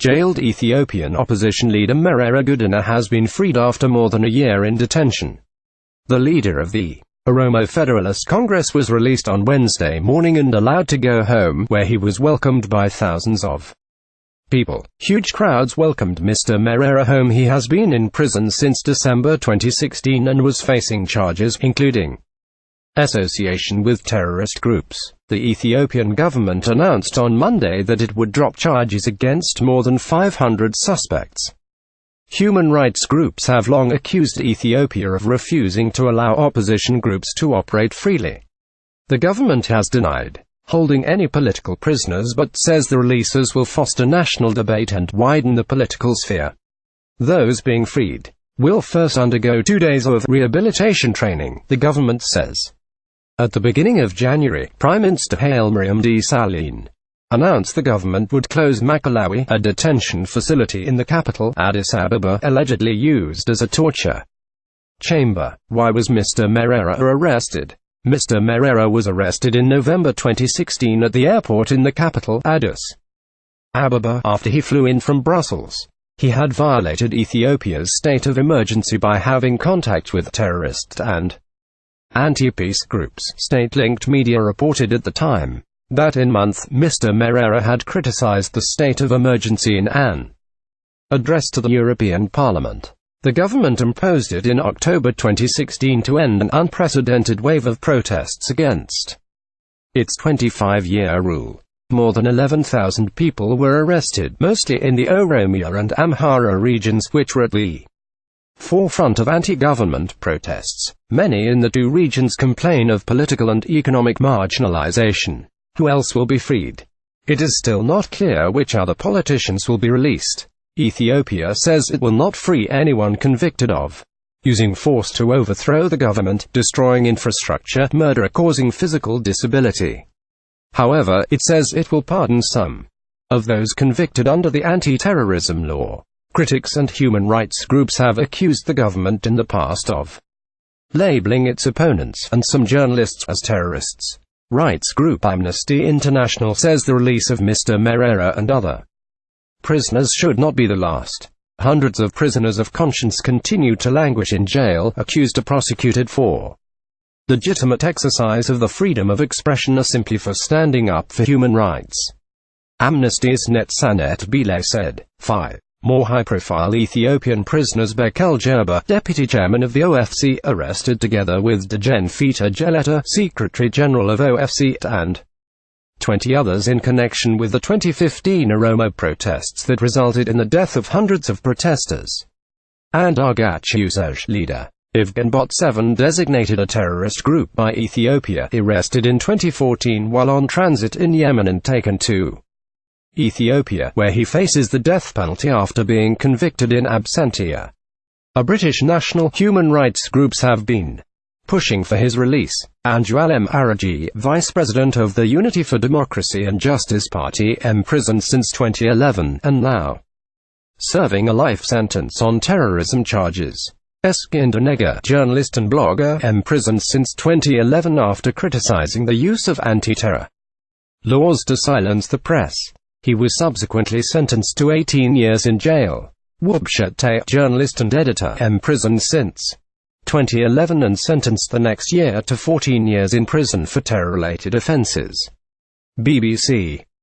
Jailed Ethiopian opposition leader Merera Gudina has been freed after more than a year in detention. The leader of the Oromo Federalist Congress was released on Wednesday morning and allowed to go home, where he was welcomed by thousands of people. Huge crowds welcomed Mr. Merera home. He has been in prison since December 2016 and was facing charges, including association with terrorist groups. The Ethiopian government announced on Monday that it would drop charges against more than 500 suspects. Human rights groups have long accused Ethiopia of refusing to allow opposition groups to operate freely. The government has denied holding any political prisoners but says the releases will foster national debate and widen the political sphere. Those being freed will first undergo 2 days of rehabilitation training, the government says. At the beginning of January, Prime Minister Haile Mariam Desalegn announced the government would close Makalawi, a detention facility in the capital, Addis Ababa, allegedly used as a torture chamber. Why was Mr. Merera arrested? Mr. Merera was arrested in November 2016 at the airport in the capital, Addis Ababa, after he flew in from Brussels. He had violated Ethiopia's state of emergency by having contact with terrorists and anti-peace groups. State-linked media reported at the time that in month, Mr. Merera had criticized the state of emergency in an address to the European Parliament. The government imposed it in October 2016 to end an unprecedented wave of protests against its 25-year rule. More than 11,000 people were arrested, mostly in the Oromia and Amhara regions, which were at the forefront of anti-government protests. Many in the two regions complain of political and economic marginalization. Who else will be freed? It is still not clear which other politicians will be released. Ethiopia says it will not free anyone convicted of using force to overthrow the government, destroying infrastructure, murder or causing physical disability. However, it says it will pardon some of those convicted under the anti-terrorism law. Critics and human rights groups have accused the government in the past of labeling its opponents and some journalists as terrorists. Rights group Amnesty International says the release of Mr. Merera and other prisoners should not be the last. Hundreds of prisoners of conscience continue to languish in jail, accused or prosecuted for legitimate exercise of the freedom of expression or simply for standing up for human rights. Amnesty's Netsanet Bile said. 5. More high-profile Ethiopian prisoners Bekel Gerber, deputy chairman of the OFC, arrested together with Dejen Feta Geleta, secretary general of OFC, and 20 others in connection with the 2015 Oromo protests that resulted in the death of hundreds of protesters. And Argachusaj leader Evgenbot 7, designated a terrorist group by Ethiopia, arrested in 2014 while on transit in Yemen and taken to Ethiopia, where he faces the death penalty after being convicted in absentia. A British national human rights groups have been pushing for his release. Anjualem Araji, vice president of the Unity for Democracy and Justice Party, imprisoned since 2011, and now serving a life sentence on terrorism charges. Eskinder Nega, journalist and blogger, imprisoned since 2011 after criticizing the use of anti-terror laws to silence the press. He was subsequently sentenced to 18 years in jail. Wubshete, journalist and editor, imprisoned since 2011 and sentenced the next year to 14 years in prison for terror-related offenses. BBC